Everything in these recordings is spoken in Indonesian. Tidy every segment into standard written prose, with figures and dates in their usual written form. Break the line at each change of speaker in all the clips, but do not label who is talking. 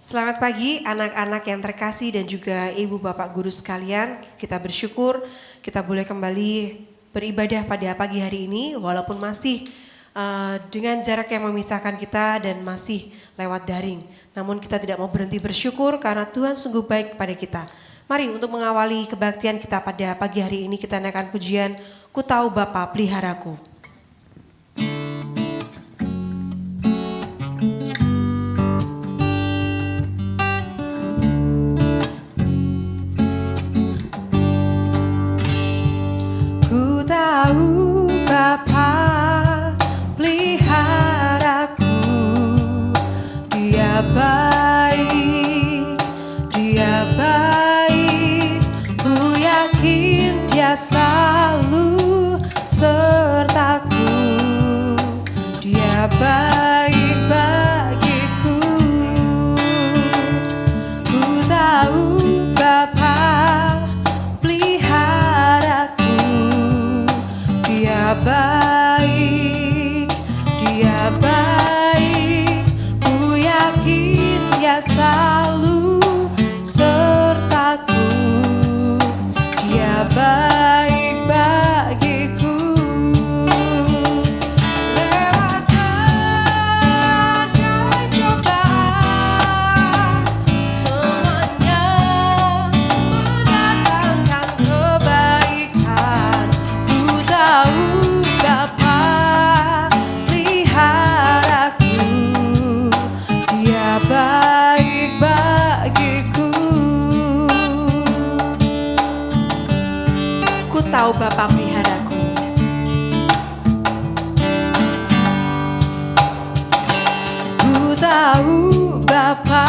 Selamat pagi anak-anak yang terkasih dan juga ibu bapak guru sekalian. Kita bersyukur kita boleh kembali beribadah pada pagi hari ini walaupun masih dengan jarak yang memisahkan kita dan masih lewat daring. Namun kita tidak mau berhenti bersyukur karena Tuhan sungguh baik kepada kita. Mari untuk mengawali kebaktian kita pada pagi hari ini kita naikkan pujian Ku Tahu Bapa Peliharaku. Tahu Bapa peliharaku, Dia baik, ku yakin Dia selalu sertaku, Dia baik bagiku. Ku tahu Bapa baik, ku yakin Dia selalu sertaku, Dia baik bagiku. Lewat berbagai cobaan, semuanya mendatangkan kebaikan. Ku tahu baik bagiku. Ku tahu Bapa peliharaku. Ku tahu Bapa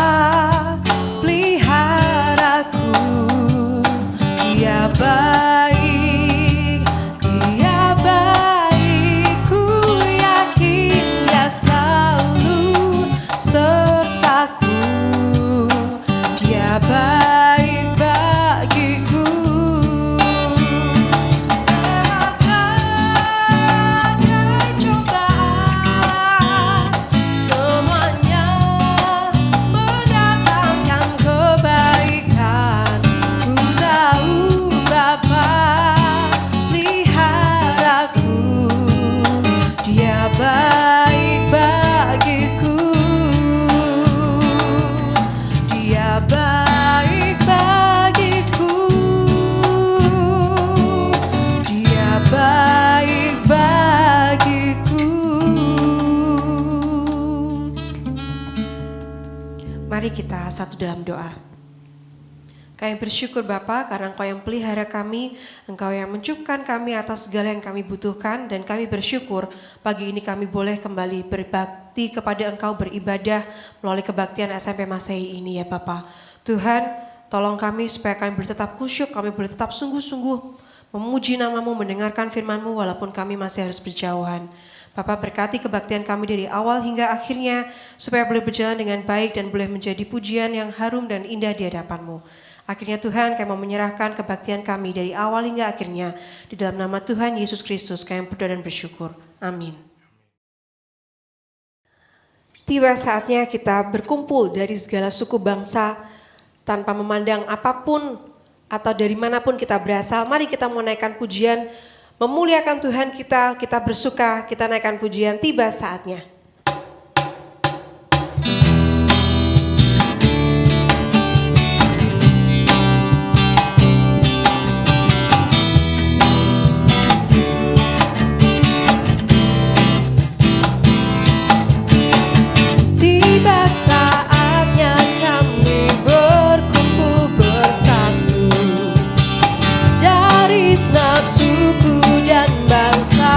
peliharaku, Dia baik, ku yakin Dia selalu sertaku, Dia baik bagiku. Lewat berbagai cobaan, semuanya mendatangkan kebaikan. Ku tahu Bapa peliharaku, Dia baik bagiku. Baik bagiku, Dia baik bagiku. Mari kita satu dalam doa. Kami bersyukur Bapa karena Engkau yang pelihara kami, Engkau yang mencukupkan kami atas segala yang kami butuhkan, dan kami bersyukur pagi ini kami boleh kembali berbakti kepada Engkau, beribadah melalui kebaktian SMP Masehi ini ya Bapa. Tuhan, tolong kami supaya kami boleh tetap khusyuk, kami boleh tetap sungguh-sungguh memuji nama-Mu, mendengarkan firman-Mu walaupun kami masih harus berjauhan. Bapak berkati kebaktian kami dari awal hingga akhirnya supaya boleh berjalan dengan baik dan boleh menjadi pujian yang harum dan indah di hadapan-Mu. Akhirnya Tuhan, kami mau menyerahkan kebaktian kami dari awal hingga akhirnya di dalam nama Tuhan Yesus Kristus kami berdoa dan bersyukur. Amin. Tiba saatnya kita berkumpul dari segala suku bangsa tanpa memandang apapun atau dari manapun kita berasal. Mari kita mau naikkan pujian, memuliakan Tuhan kita bersuka, kita naikkan pujian tiba saatnya.
Suku dan bangsa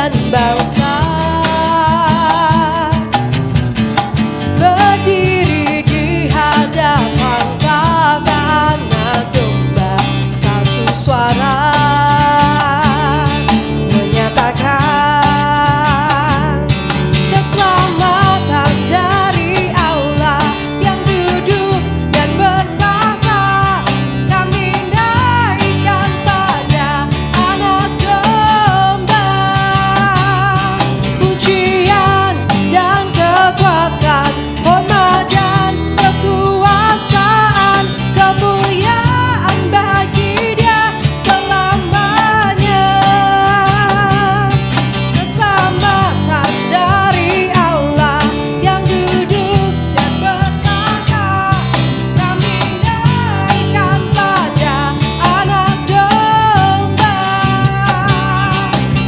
dan bangsa berdiri di hadapan Kau anak domba, satu suara menyatakan keselamatan dari Allah yang duduk dan bertahta. Kami naikkan pada anak domba pujian dan kekuatan, hormat dan kekuasaan, kemuliaan bagi Dia selamanya. Keselamatan dari Allah yang duduk dan bertahta. Kami naikkan pada anak domba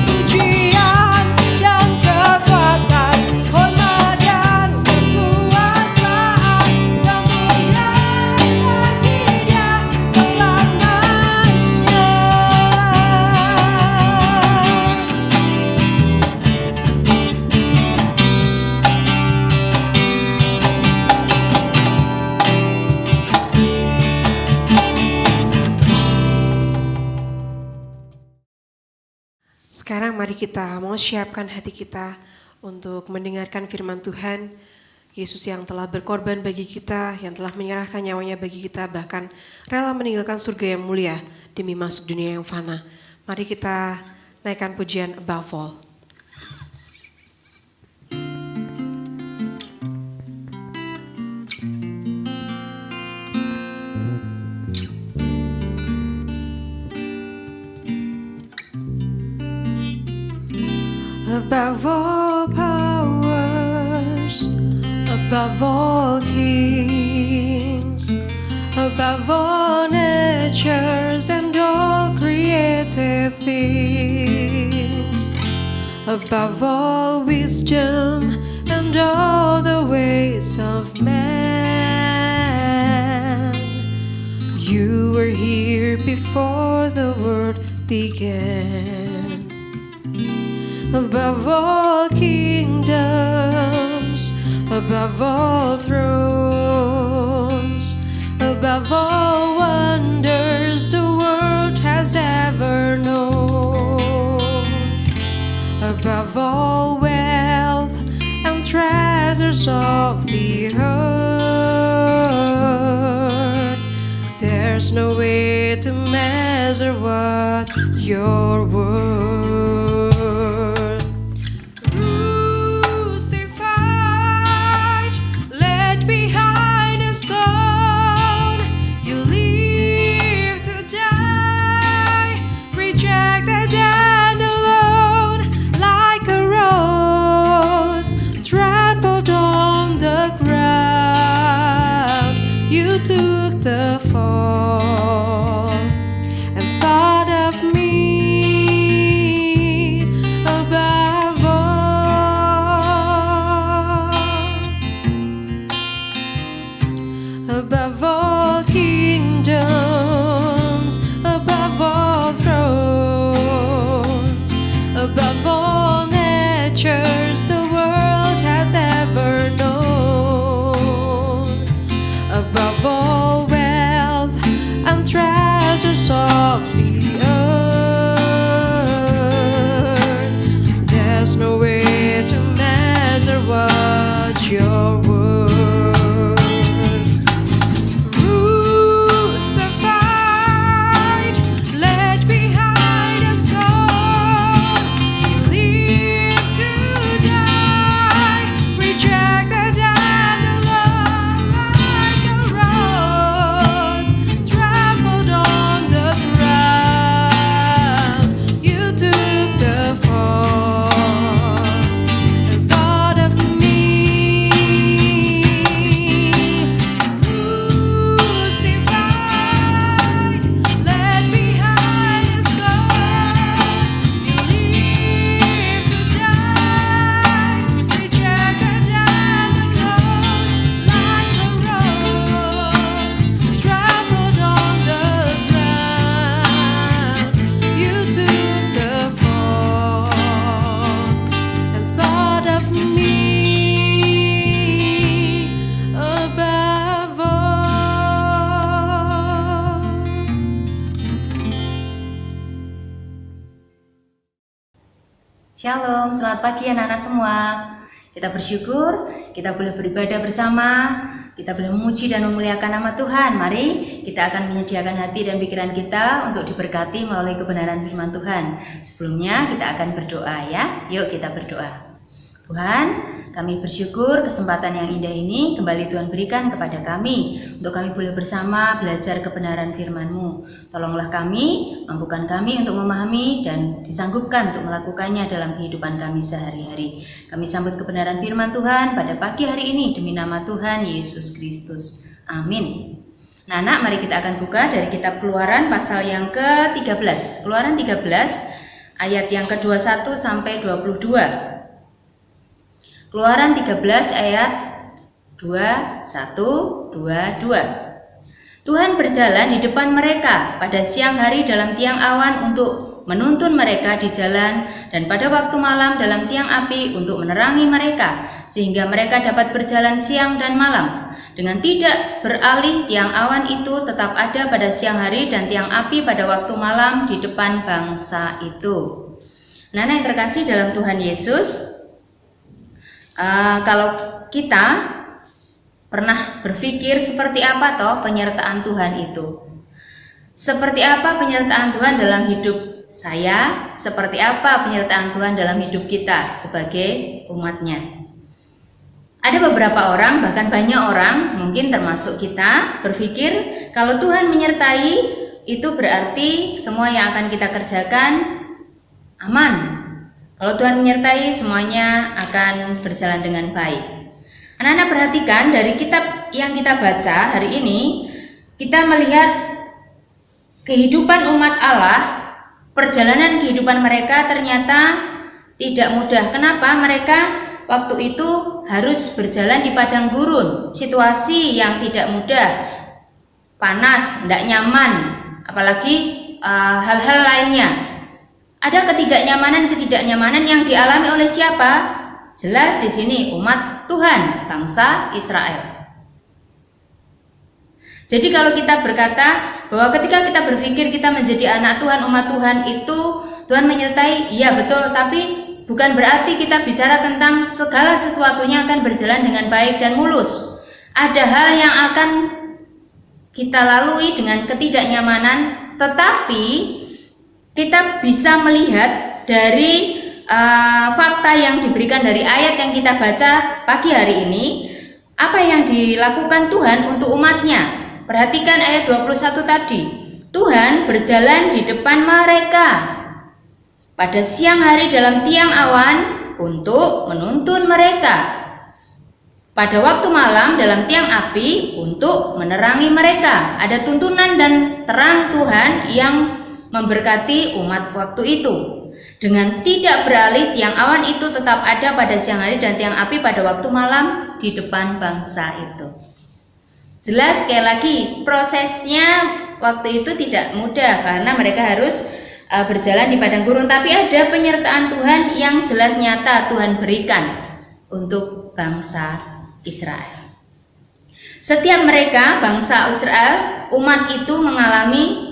pujian dan kekuatan, hormat dan kekuasaan, kemuliaan bagi Dia selamanya. Sekarang mari kita mau siapkan hati kita untuk mendengarkan firman Tuhan. Yesus yang telah berkorban bagi kita, yang telah menyerahkan nyawanya bagi kita, bahkan rela meninggalkan surga yang mulia demi masuk dunia yang fana. Mari kita naikkan pujian Above All. Above all powers, above all kings, above all natures and all created things, above all wisdom and all the ways of man. You were here before the world began. Above all kingdoms, above all thrones, above all wonders the world has ever known, above all wealth and treasures of the earth, there's no way to measure what you're worth. Crucified, led behind a stone, you live to die, rejected and alone, like a rose trampled on the ground. You took the fall and thought of me above all, above all kingdoms, above all thrones, above all natures the world has ever known, above all wealth and treasures of the earth, there's no way to measure what you're worth. Crucified, led behind a stone, you live to die, rejected and alone, like a rose trampled on the ground.
Shalom, selamat pagi anak-anak semua. Kita bersyukur, kita boleh beribadah bersama, kita boleh memuji dan memuliakan nama Tuhan. Mari kita akan menyediakan hati dan pikiran kita untuk diberkati melalui kebenaran firman Tuhan. Sebelumnya kita akan berdoa ya. Yuk kita berdoa. Tuhan, kami bersyukur kesempatan yang indah ini kembali Tuhan berikan kepada kami untuk kami boleh bersama belajar kebenaran firman-Mu. Tolonglah kami, mampukan kami untuk memahami dan disanggupkan untuk melakukannya dalam kehidupan kami sehari-hari. Kami sambut kebenaran firman Tuhan pada pagi hari ini demi nama Tuhan Yesus Kristus. Amin. Nah, anak, mari kita akan buka dari kitab Keluaran pasal yang ke-13. Keluaran 13 ayat yang ke-21 sampai 22. Keluaran 13 ayat 21, 22. Tuhan berjalan di depan mereka pada siang hari dalam tiang awan untuk menuntun mereka di jalan, dan pada waktu malam dalam tiang api untuk menerangi mereka, sehingga mereka dapat berjalan siang dan malam. Dengan tidak beralih, tiang awan itu tetap ada pada siang hari dan tiang api pada waktu malam di depan bangsa itu. Nah, yang terkasih dalam Tuhan Yesus, kalau kita pernah berpikir seperti apa toh penyertaan Tuhan itu? Seperti apa penyertaan Tuhan dalam hidup saya? Seperti apa penyertaan Tuhan dalam hidup kita sebagai umatnya? Ada beberapa orang, bahkan banyak orang, mungkin termasuk kita, berpikir kalau Tuhan menyertai itu berarti semua yang akan kita kerjakan aman. Kalau Tuhan menyertai, semuanya akan berjalan dengan baik. Anak-anak perhatikan dari kitab yang kita baca hari ini, kita melihat kehidupan umat Allah, perjalanan kehidupan mereka ternyata tidak mudah. Kenapa? Mereka waktu itu harus berjalan di padang gurun, situasi yang tidak mudah, panas, tidak nyaman, apalagi hal-hal lainnya. Ada ketidaknyamanan yang dialami oleh siapa? Jelas di sini umat Tuhan, bangsa Israel. Jadi kalau kita berkata bahwa ketika kita berpikir kita menjadi anak Tuhan, umat Tuhan itu Tuhan menyertai, iya betul, tapi bukan berarti kita bicara tentang segala sesuatunya akan berjalan dengan baik dan mulus. Ada hal yang akan kita lalui dengan ketidaknyamanan, tetapi kita bisa melihat dari fakta yang diberikan dari ayat yang kita baca pagi hari ini, apa yang dilakukan Tuhan untuk umatnya. Perhatikan ayat 21 tadi. Tuhan berjalan di depan mereka pada siang hari dalam tiang awan untuk menuntun mereka, pada waktu malam dalam tiang api untuk menerangi mereka. Ada tuntunan dan terang Tuhan yang memberkati umat waktu itu. Dengan tidak beralih, tiang awan itu tetap ada pada siang hari dan tiang api pada waktu malam di depan bangsa itu. Jelas sekali lagi prosesnya waktu itu tidak mudah karena mereka harus berjalan di padang gurun, tapi ada penyertaan Tuhan yang jelas nyata Tuhan berikan untuk bangsa Israel. Setiap mereka, bangsa Israel, umat itu mengalami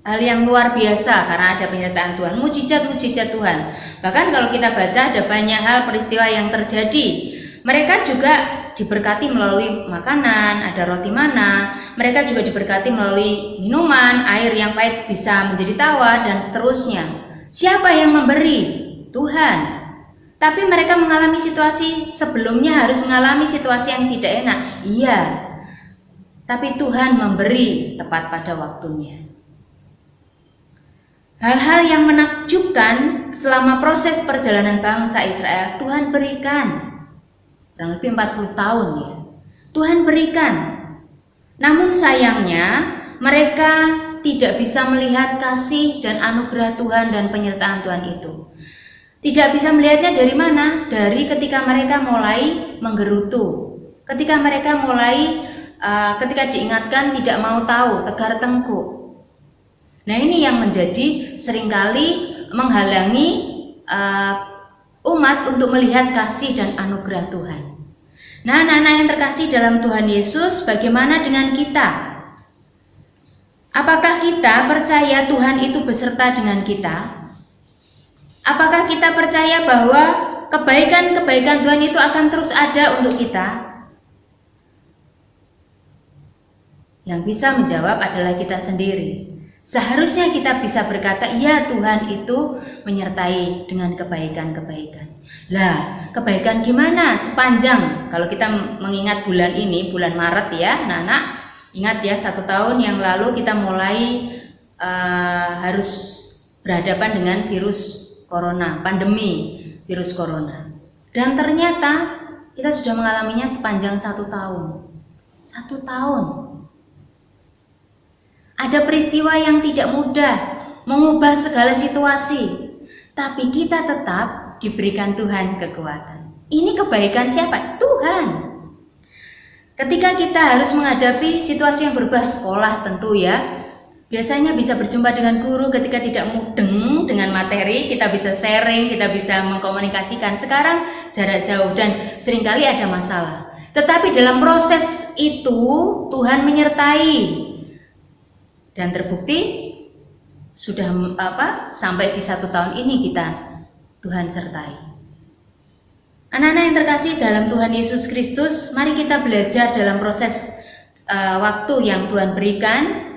hal yang luar biasa karena ada penyertaan Tuhan, mujizat-mujizat Tuhan. Bahkan kalau kita baca ada banyak hal peristiwa yang terjadi. Mereka juga diberkati melalui makanan, ada roti mana. Mereka juga diberkati melalui minuman, air yang pahit bisa menjadi tawar dan seterusnya. Siapa yang memberi? Tuhan. Tapi mereka mengalami situasi sebelumnya harus mengalami situasi yang tidak enak. Iya. Tapi Tuhan memberi tepat pada waktunya. Hal-hal yang menakjubkan selama proses perjalanan bangsa Israel Tuhan berikan. Kurang lebih 40 tahun ya. Tuhan berikan. Namun sayangnya mereka tidak bisa melihat kasih dan anugerah Tuhan dan penyertaan Tuhan itu. Tidak bisa melihatnya dari mana? Dari ketika mereka mulai menggerutu. Ketika mereka mulai ketika diingatkan tidak mau tahu, tegar tengkuk. Nah, ini yang menjadi seringkali menghalangi umat untuk melihat kasih dan anugerah Tuhan. Nah, anak-anak yang terkasih dalam Tuhan Yesus, bagaimana dengan kita? Apakah kita percaya Tuhan itu beserta dengan kita? Apakah kita percaya bahwa kebaikan-kebaikan Tuhan itu akan terus ada untuk kita? Yang bisa menjawab adalah kita sendiri. Seharusnya kita bisa berkata, ya Tuhan itu menyertai dengan kebaikan-kebaikan. Lah, kebaikan gimana? Sepanjang, kalau kita mengingat bulan ini, bulan Maret ya, anak-anak, ingat ya 1 tahun yang lalu kita mulai harus berhadapan dengan virus corona, pandemi virus corona. Dan ternyata kita sudah mengalaminya sepanjang 1 tahun. 1 tahun. Ada peristiwa yang tidak mudah mengubah segala situasi, tapi kita tetap diberikan Tuhan kekuatan. Ini kebaikan siapa? Tuhan. Ketika kita harus menghadapi situasi yang berubah, sekolah tentu ya, biasanya bisa berjumpa dengan guru ketika tidak mudeng dengan materi, kita bisa sharing, kita bisa mengkomunikasikan. Sekarang jarak jauh dan seringkali ada masalah. Tetapi dalam proses itu Tuhan menyertai. Dan terbukti sudah sampai di 1 tahun ini Tuhan sertai. Anak-anak yang terkasih dalam Tuhan Yesus Kristus, mari kita belajar dalam proses waktu yang Tuhan berikan.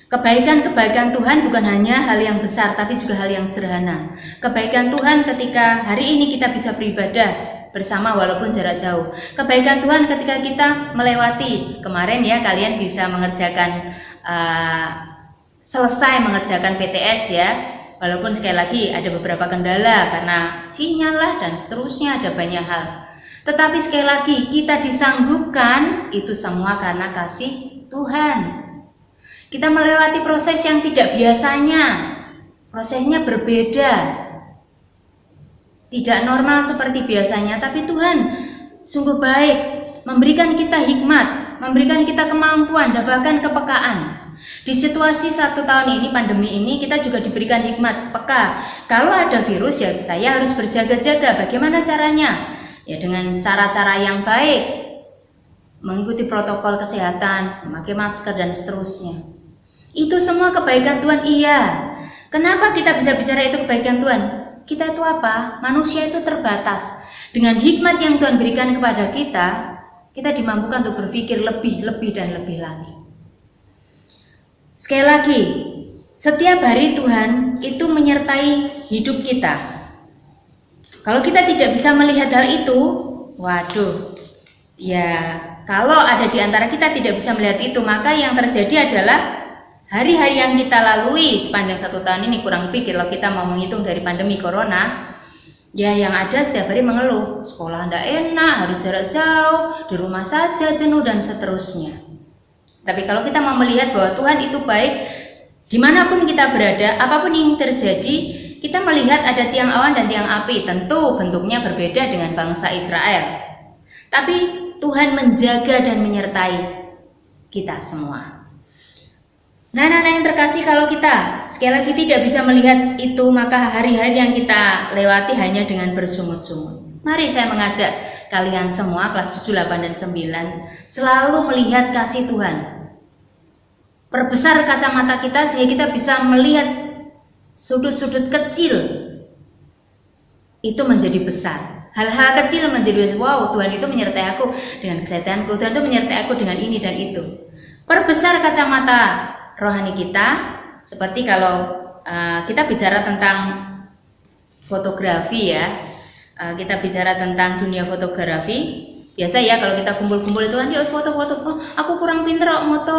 Kebaikan-kebaikan Tuhan bukan hanya hal yang besar, tapi juga hal yang sederhana. Kebaikan Tuhan ketika hari ini kita bisa beribadah bersama walaupun jarak jauh. Kebaikan Tuhan ketika kita melewati, kemarin ya kalian bisa mengerjakan selesai mengerjakan PTS ya, walaupun sekali lagi ada beberapa kendala karena sinyal lah dan seterusnya, ada banyak hal. Tetapi sekali lagi kita disanggupkan itu semua karena kasih Tuhan. Kita melewati proses yang tidak biasanya, prosesnya berbeda, tidak normal seperti biasanya, tapi Tuhan sungguh baik, memberikan kita hikmat, memberikan kita kemampuan dan bahkan kepekaan. Di situasi 1 tahun ini, pandemi ini, kita juga diberikan hikmat, peka. Kalau ada virus ya saya harus berjaga-jaga. Bagaimana caranya? Ya dengan cara-cara yang baik, mengikuti protokol kesehatan, memakai masker dan seterusnya. Itu semua kebaikan Tuhan, iya. Kenapa kita bisa bicara itu kebaikan Tuhan? Kita itu apa? Manusia itu terbatas. Dengan hikmat yang Tuhan berikan kepada kita dimampukan untuk berpikir lebih dan lebih lagi. Sekali lagi, setiap hari Tuhan itu menyertai hidup kita. Kalau kita tidak bisa melihat hal itu, waduh, ya kalau ada di antara kita tidak bisa melihat itu, maka yang terjadi adalah hari-hari yang kita lalui sepanjang 1 tahun ini, kurang lebih kalau kita mau menghitung dari pandemi corona, ya yang ada setiap hari mengeluh, sekolah tidak enak, harus jarak jauh, di rumah saja jenuh dan seterusnya. Tapi kalau kita mau melihat bahwa Tuhan itu baik, dimanapun kita berada, apapun yang terjadi, kita melihat ada tiang awan dan tiang api. Tentu bentuknya berbeda dengan bangsa Israel, tapi Tuhan menjaga dan menyertai kita semua. Nah, anak-anak yang terkasih, kalau kita sekali lagi tidak bisa melihat itu, maka hari-hari yang kita lewati hanya dengan bersungut-sungut. Mari saya mengajak kalian semua kelas 7, 8, dan 9 selalu melihat kasih Tuhan. Perbesar kacamata kita sehingga kita bisa melihat sudut-sudut kecil itu menjadi besar. Hal-hal kecil menjadi besar. Wow, Tuhan itu menyertai aku dengan kesehatanku, Tuhan itu menyertai aku dengan ini dan itu. Perbesar kacamata rohani kita, seperti kalau kita bicara tentang fotografi ya, kita bicara tentang dunia fotografi. Biasa ya kalau kita kumpul-kumpul itu kan, yuk foto-foto, oh aku kurang pinter moto,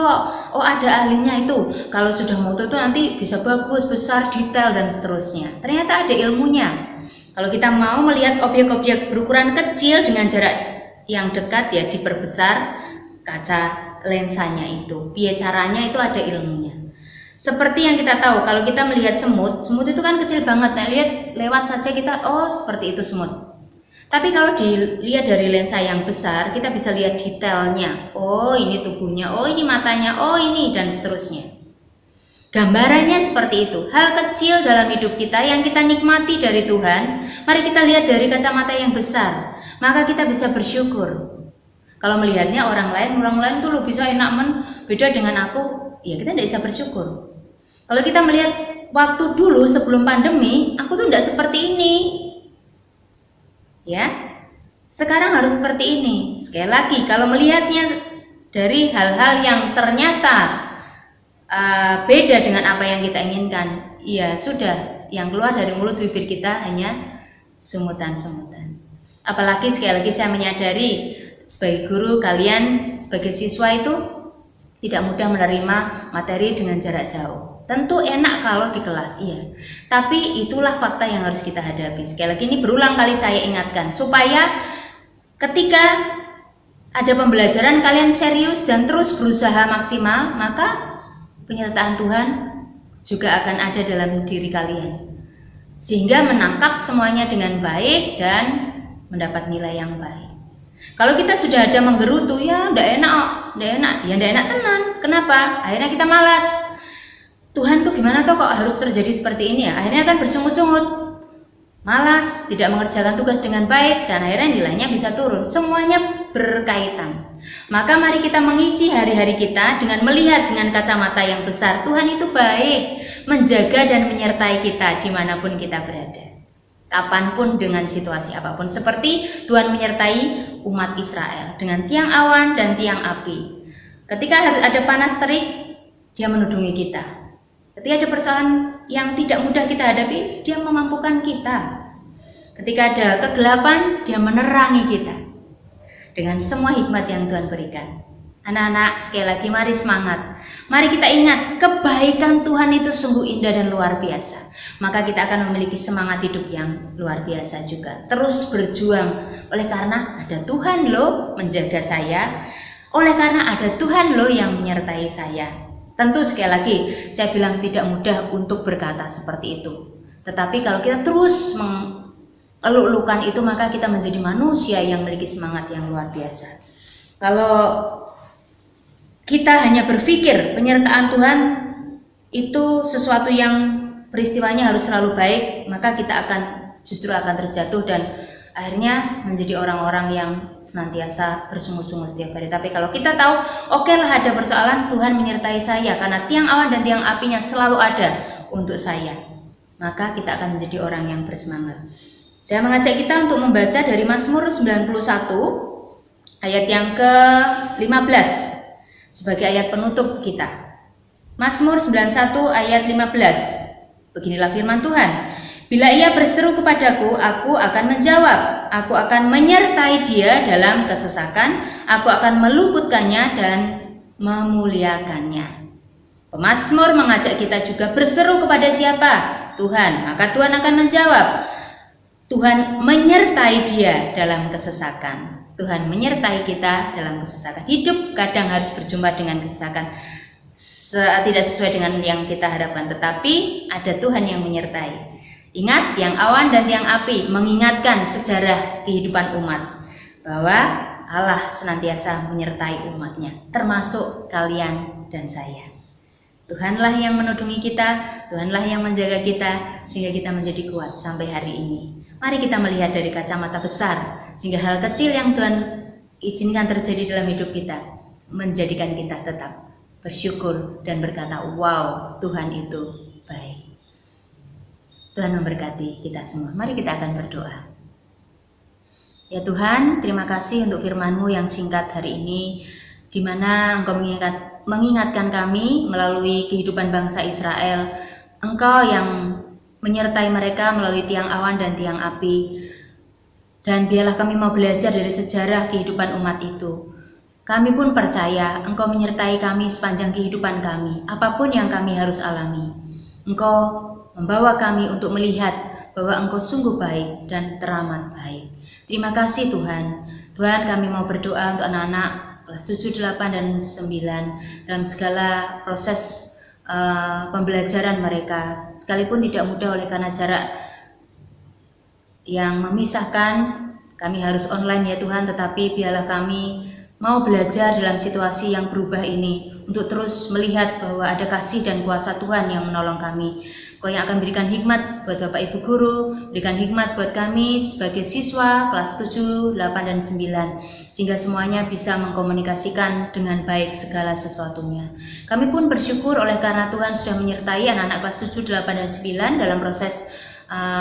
oh ada ahlinya itu, kalau sudah moto itu nanti bisa bagus, besar, detail dan seterusnya. Ternyata ada ilmunya. Kalau kita mau melihat objek-objek berukuran kecil dengan jarak yang dekat ya, diperbesar kaca lensanya itu. Biar caranya itu ada ilmunya. Seperti yang kita tahu, kalau kita melihat semut itu kan kecil banget. Nah, lihat lewat saja kita, oh seperti itu semut. Tapi kalau dilihat dari lensa yang besar, kita bisa lihat detailnya. Oh ini tubuhnya, oh ini matanya, oh ini dan seterusnya. Gambarannya seperti itu. Hal kecil dalam hidup kita yang kita nikmati dari Tuhan, mari kita lihat dari kacamata yang besar. Maka kita bisa bersyukur. Kalau melihatnya orang lain tuh lo bisa enak beda dengan aku, ya kita tidak bisa bersyukur. Kalau kita melihat waktu dulu sebelum pandemi, aku tuh tidak seperti ini. Ya, sekarang harus seperti ini. Sekali lagi, kalau melihatnya dari hal-hal yang ternyata beda dengan apa yang kita inginkan, ya sudah, yang keluar dari mulut bibir kita hanya sungutan-sungutan. Apalagi sekali lagi saya menyadari sebagai guru, kalian sebagai siswa itu tidak mudah menerima materi dengan jarak jauh. Tentu enak kalau di kelas, iya. Tapi itulah fakta yang harus kita hadapi. Sekali lagi ini berulang kali saya ingatkan, supaya ketika ada pembelajaran kalian serius dan terus berusaha maksimal, maka penyertaan Tuhan juga akan ada dalam diri kalian. Sehingga menangkap semuanya dengan baik dan mendapat nilai yang baik. Kalau kita sudah ada menggerutu, ya ndak enak tenan. Kenapa? Akhirnya kita malas. Tuhan tuh gimana kok harus terjadi seperti ini ya? Akhirnya kan bersungut-sungut, malas, tidak mengerjakan tugas dengan baik, dan akhirnya nilainya bisa turun. Semuanya berkaitan. Maka mari kita mengisi hari-hari kita dengan melihat dengan kacamata yang besar. Tuhan itu baik, menjaga dan menyertai kita dimanapun kita berada, kapanpun dengan situasi apapun. Seperti Tuhan menyertai umat Israel dengan tiang awan dan tiang api. Ketika ada panas terik, Dia menudungi kita. Ketika ada persoalan yang tidak mudah kita hadapi, Dia memampukan kita. Ketika ada kegelapan, Dia menerangi kita dengan semua hikmat yang Tuhan berikan. Anak-anak, sekali lagi mari semangat. Mari kita ingat, kebaikan Tuhan itu sungguh indah dan luar biasa. Maka kita akan memiliki semangat hidup yang luar biasa juga. Terus berjuang, oleh karena ada Tuhan loh menjaga saya. Oleh karena ada Tuhan loh yang menyertai saya. Tentu sekali lagi, saya bilang tidak mudah untuk berkata seperti itu. Tetapi kalau kita terus eluk-elukan itu, maka kita menjadi manusia yang memiliki semangat yang luar biasa. Kalau kita hanya berpikir penyertaan Tuhan itu sesuatu yang peristiwanya harus selalu baik, maka kita justru akan terjatuh dan akhirnya menjadi orang-orang yang senantiasa bersungut-sungut setiap hari. Tapi kalau kita tahu, oke lah ada persoalan, Tuhan menyertai saya karena tiang awan dan tiang apinya selalu ada untuk saya, maka kita akan menjadi orang yang bersemangat. Saya mengajak kita untuk membaca dari Mazmur 91 ayat yang ke-15 sebagai ayat penutup kita. Mazmur 91 ayat 15. Beginilah firman Tuhan. Bila ia berseru kepadaku, aku akan menjawab. Aku akan menyertai dia dalam kesesakan. Aku akan meluputkannya dan memuliakannya. Pemazmur mengajak kita juga berseru kepada siapa? Tuhan. Maka Tuhan akan menjawab. Tuhan menyertai dia dalam kesesakan. Tuhan menyertai kita dalam kesesakan. Hidup kadang harus berjumpa dengan kesesakan. Tidak sesuai dengan yang kita harapkan, tetapi ada Tuhan yang menyertai. Ingat, tiang awan dan tiang api mengingatkan sejarah kehidupan umat, bahwa Allah senantiasa menyertai umatnya, termasuk kalian dan saya. Tuhanlah yang menudungi kita, Tuhanlah yang menjaga kita, sehingga kita menjadi kuat sampai hari ini. Mari kita melihat dari kacamata besar, sehingga hal kecil yang Tuhan izinkan terjadi dalam hidup kita, menjadikan kita tetap bersyukur dan berkata, wow, Tuhan itu baik. Tuhan memberkati kita semua. Mari kita akan berdoa. Ya Tuhan, terima kasih untuk firman-Mu yang singkat hari ini, di mana Engkau mengingatkan kami melalui kehidupan bangsa Israel. Engkau yang menyertai mereka melalui tiang awan dan tiang api. Dan biarlah kami mau belajar dari sejarah kehidupan umat itu. Kami pun percaya Engkau menyertai kami sepanjang kehidupan kami, apapun yang kami harus alami. Engkau membawa kami untuk melihat bahwa Engkau sungguh baik dan teramat baik. Terima kasih Tuhan. Tuhan, kami mau berdoa untuk anak-anak kelas 7, 8, dan 9 dalam segala proses pembelajaran mereka. Sekalipun tidak mudah oleh karena jarak yang memisahkan, kami harus online ya Tuhan, tetapi biarlah kami mau belajar dalam situasi yang berubah ini untuk terus melihat bahwa ada kasih dan kuasa Tuhan yang menolong kami. Kau yang akan berikan hikmat buat Bapak Ibu Guru, berikan hikmat buat kami sebagai siswa kelas 7, 8, dan 9, sehingga semuanya bisa mengkomunikasikan dengan baik segala sesuatunya. Kami pun bersyukur oleh karena Tuhan sudah menyertai anak-anak kelas 7, 8, dan 9 dalam proses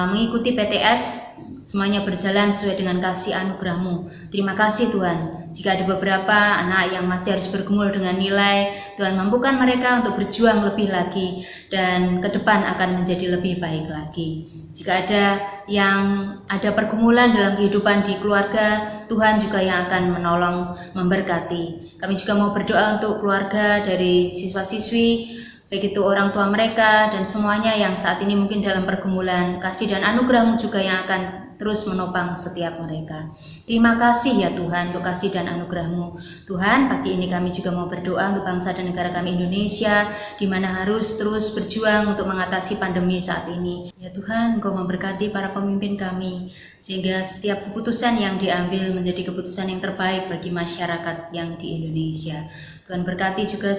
mengikuti PTS, semuanya berjalan sesuai dengan kasih anugerah-Mu. Terima kasih Tuhan. Jika ada beberapa anak yang masih harus bergumul dengan nilai, Tuhan mampukan mereka untuk berjuang lebih lagi dan ke depan akan menjadi lebih baik lagi. Jika ada yang ada pergumulan dalam kehidupan di keluarga, Tuhan juga yang akan menolong, memberkati. Kami juga mau berdoa untuk keluarga dari siswa-siswi, baik itu orang tua mereka dan semuanya yang saat ini mungkin dalam pergumulan. Kasih dan anugerah-Mu juga yang akan terus menopang setiap mereka. Terima kasih ya Tuhan untuk kasih dan anugerah-Mu. Tuhan, pagi ini kami juga mau berdoa untuk bangsa dan negara kami Indonesia, di mana harus terus berjuang untuk mengatasi pandemi saat ini. Ya Tuhan, Engkau memberkati para pemimpin kami, sehingga setiap keputusan yang diambil menjadi keputusan yang terbaik bagi masyarakat yang di Indonesia. Tuhan berkati juga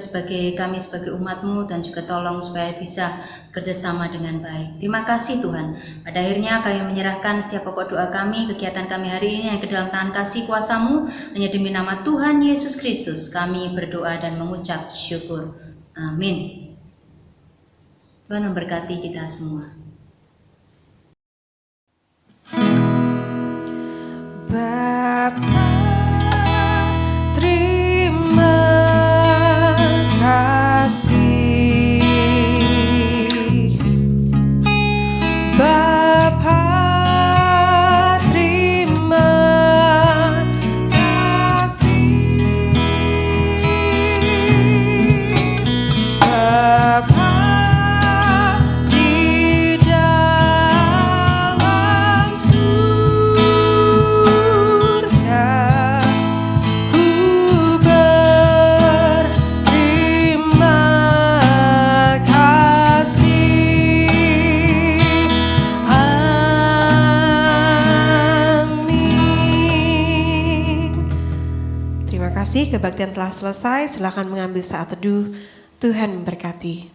kami sebagai umat-Mu, dan juga tolong supaya bisa kerjasama dengan baik. Terima kasih Tuhan. Pada akhirnya kami menyerahkan setiap pokok doa kami, kegiatan kami hari ini yang ke dalam tangan kasih kuasa-Mu, hanya demi nama Tuhan Yesus Kristus kami berdoa dan mengucap syukur. Amin. Tuhan memberkati kita semua.
Bapa, terima kasih. Bapa, terima kasih. Bapa di dalam surga, ku berterima kasih. Amin. Terima kasih, kebaktian telah selesai. Silakan mengambil saat teduh. Tuhan memberkati.